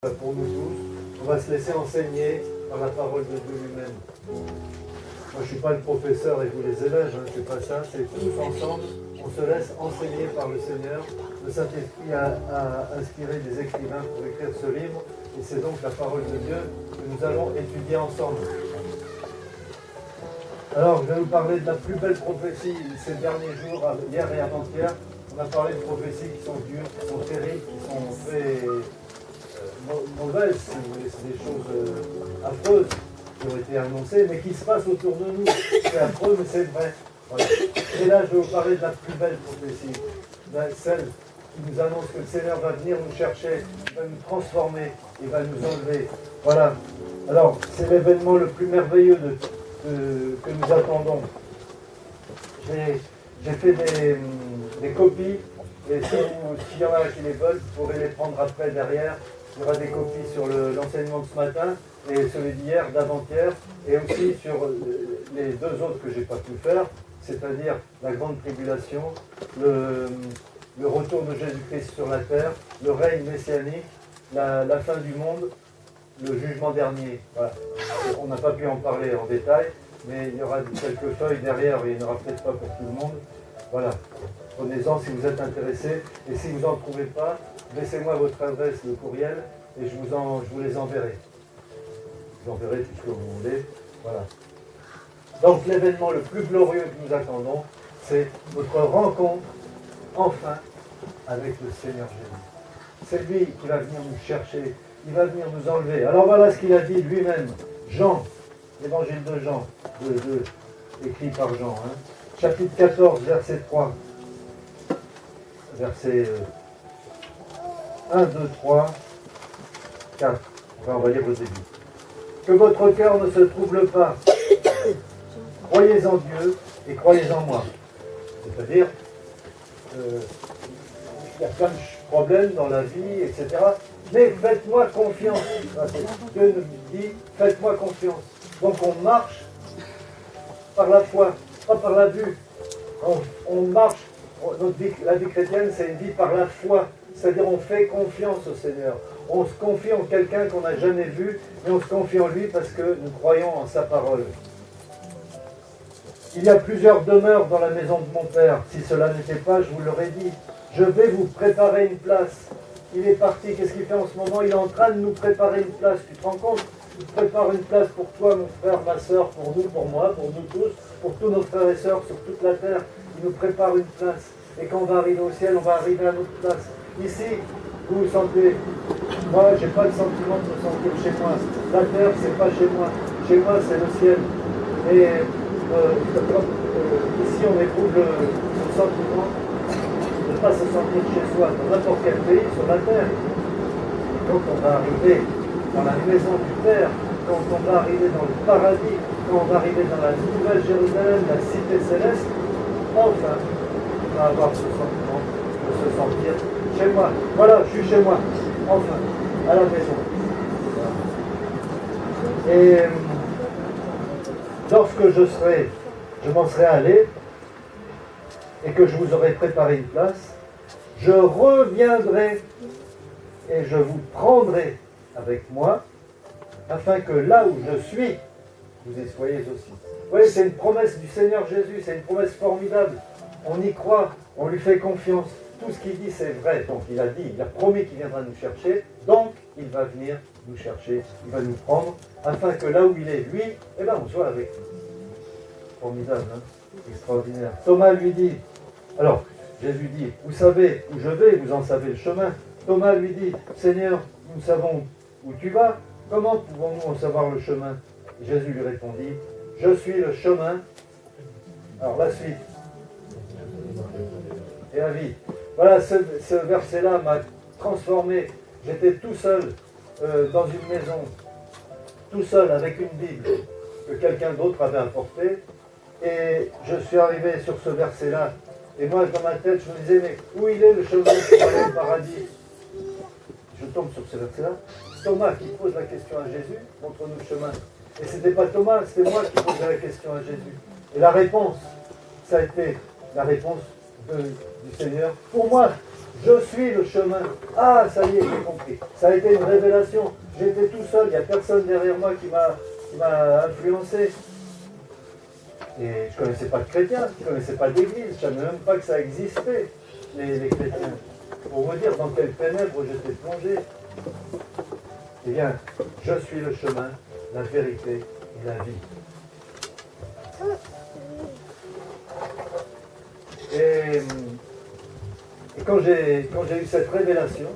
Pour nous tous, on va se laisser enseigner par la parole de Dieu lui-même. Moi, je ne suis pas le professeur et vous les élèves, hein, c'est pas ça, c'est tous ensemble, on se laisse enseigner par le Seigneur. Le Saint-Esprit a inspiré des écrivains pour écrire ce livre, et c'est donc la parole de Dieu que nous allons étudier ensemble. Alors, je vais vous parler de la plus belle prophétie ces derniers jours, hier et avant-hier. On a parlé de prophéties qui sont dures, qui sont terribles, qui sont très mauvaises, si vous voulez, c'est des choses affreuses qui ont été annoncées, mais qui se passent autour de nous. C'est affreux, mais c'est vrai. Voilà. Et là, je vais vous parler de la plus belle prophétie, celle qui nous annonce que le Seigneur va venir nous chercher, il va nous transformer, il va nous enlever. Voilà. Alors, c'est l'événement le plus merveilleux que nous attendons. J'ai fait des copies, et s'il y en a qui les veulent, vous pourrez les prendre après, derrière. Il y aura des copies sur l'enseignement de ce matin, et celui d'hier, d'avant-hier, et aussi sur les deux autres que je n'ai pas pu faire, c'est-à-dire la grande tribulation, le retour de Jésus-Christ sur la terre, le règne messianique, la fin du monde, le jugement dernier. Voilà. On n'a pas pu en parler en détail, mais il y aura quelques feuilles derrière, et il n'y en aura peut-être pas pour tout le monde. Voilà. Prenez-en si vous êtes intéressés, et si vous n'en trouvez pas, laissez-moi votre adresse, le courriel, et je vous les enverrai. Je vous enverrai tout ce que vous voulez. Voilà. Donc l'événement le plus glorieux que nous attendons, c'est notre rencontre, enfin, avec le Seigneur Jésus. C'est lui qui va venir nous chercher, il va venir nous enlever. Alors voilà ce qu'il a dit lui-même. Jean, l'évangile de Jean, écrit par Jean, hein. Chapitre 14, verset 3. Verset 1, 2, 3, 4. Enfin, on va lire le début. Que votre cœur ne se trouble pas. Croyez en Dieu et croyez en moi. C'est-à-dire, il y a plein de problèmes dans la vie, etc. Mais faites-moi confiance. Dieu nous dit, faites-moi confiance. Donc on marche par la foi, pas par la vue. On marche, la vie chrétienne, c'est une vie par la foi. C'est-à-dire on fait confiance au Seigneur. On se confie en quelqu'un qu'on n'a jamais vu, mais on se confie en lui parce que nous croyons en sa parole. Il y a plusieurs demeures dans la maison de mon Père. Si cela n'était pas, je vous l'aurais dit. Je vais vous préparer une place. Il est parti, qu'est-ce qu'il fait en ce moment? Il est en train de nous préparer une place. Tu te rends compte? Il prépare une place pour toi, mon frère, ma soeur, pour nous, pour moi, pour nous tous, pour tous nos frères et sœurs sur toute la terre. Il nous prépare une place. Et quand on va arriver au ciel, on va arriver à notre place. Ici, vous vous sentez, moi, je n'ai pas le sentiment de me sentir chez moi. La terre, c'est pas chez moi. Chez moi, c'est le ciel. Et ici, on éprouve le sentiment de ne pas se sentir chez soi, dans n'importe quel pays sur la terre. Donc, on va arriver dans la maison du Père, quand on va arriver dans le paradis, quand on va arriver dans la nouvelle Jérusalem, la cité céleste, enfin, on va avoir ce sentiment de se sentir chez moi. Voilà, je suis chez moi, enfin, à la maison. Et lorsque je m'en serai allé, et que je vous aurai préparé une place, je reviendrai et je vous prendrai avec moi, afin que là où je suis, vous y soyez aussi. Vous voyez, c'est une promesse du Seigneur Jésus, c'est une promesse formidable. On y croit, on lui fait confiance. Tout ce qu'il dit, c'est vrai. Donc il a promis qu'il viendra nous chercher, donc il va venir nous chercher, il va nous prendre, afin que là où il est, lui, eh ben, on soit avec lui. Formidable, hein? Extraordinaire. Thomas lui dit, alors, Jésus dit, vous savez où je vais, vous en savez le chemin. Thomas lui dit, Seigneur, nous savons où tu vas, comment pouvons-nous en savoir le chemin? Jésus lui répondit, je suis le chemin. Alors la suite. Et la vie. Voilà, ce verset-là m'a transformé. J'étais tout seul dans une maison, tout seul avec une Bible que quelqu'un d'autre avait apportée. Et je suis arrivé sur ce verset-là. Et moi, dans ma tête, je me disais, mais où il est le chemin pour aller au paradis? Je tombe sur ce verset-là. Thomas qui pose la question à Jésus, montre-nous le chemin. Et ce n'était pas Thomas, c'était moi qui posais la question à Jésus. Et la réponse, ça a été la réponse du Seigneur. Pour moi, Je suis le chemin. Ah, ça y est, j'ai compris. Ça a été une révélation. J'étais tout seul, il n'y a personne derrière moi qui m'a influencé. Et je ne connaissais pas de chrétiens, je ne connaissais pas d'église, je ne savais même pas que ça existait, les chrétiens. Pour vous dire dans quelles ténèbres j'étais plongé. Eh bien, je suis le chemin, la vérité et la vie. Et quand j'ai eu cette révélation,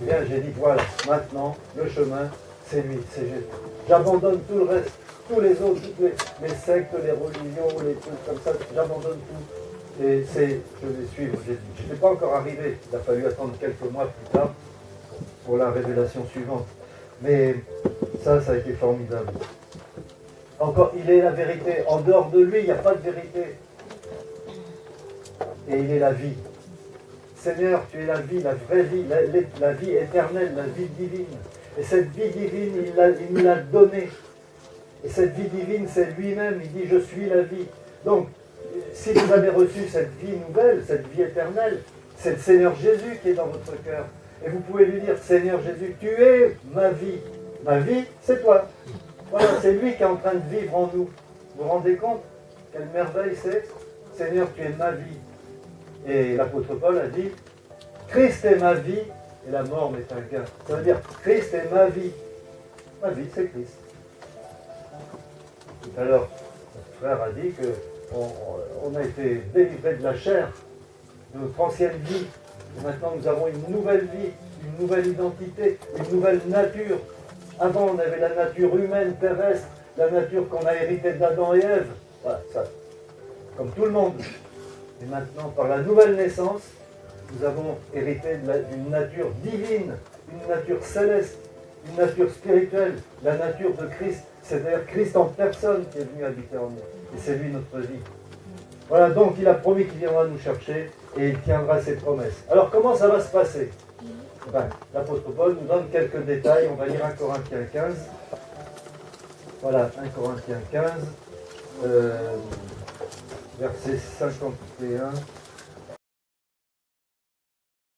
eh bien, j'ai dit, voilà, maintenant, le chemin, c'est lui, c'est Jésus. J'abandonne tout le reste, tous les autres, toutes les sectes, les religions, les trucs comme ça, j'abandonne tout. Et je vais suivre Jésus. Je n'étais pas encore arrivé, il a fallu attendre quelques mois plus tard pour la révélation suivante. Mais ça a été formidable. Encore, il est la vérité. En dehors de lui, il n'y a pas de vérité. Et il est la vie. Seigneur, tu es la vie, la vraie vie, la vie éternelle, la vie divine. Et cette vie divine, il nous l'a donnée. Et cette vie divine, c'est lui-même. Il dit, je suis la vie. Donc, si vous avez reçu cette vie nouvelle, cette vie éternelle, c'est le Seigneur Jésus qui est dans votre cœur. Et vous pouvez lui dire, Seigneur Jésus, tu es ma vie. Ma vie, c'est toi. Voilà, c'est lui qui est en train de vivre en nous. Vous vous rendez compte? Quelle merveille c'est? Seigneur, tu es ma vie. Et l'apôtre Paul a dit, Christ est ma vie et la mort m'est un gain. Ça veut dire, Christ est ma vie. Ma vie, c'est Christ. Tout à l'heure, notre frère a dit qu'on a été délivré de la chair, de notre ancienne vie. Et maintenant, nous avons une nouvelle vie, une nouvelle identité, une nouvelle nature. Avant, on avait la nature humaine, terrestre, la nature qu'on a héritée d'Adam et Ève. Voilà, ça, comme tout le monde. Et maintenant, par la nouvelle naissance, nous avons hérité d'une nature divine, une nature céleste, une nature spirituelle, la nature de Christ. C'est d'ailleurs Christ en personne qui est venu habiter en nous. Et c'est lui notre vie. Voilà, donc il a promis qu'il viendra nous chercher et il tiendra ses promesses. Alors comment ça va se passer? L'apôtre Paul nous donne quelques détails. On va lire 1 Corinthiens 15. Voilà, 1 Corinthiens 15, verset 51.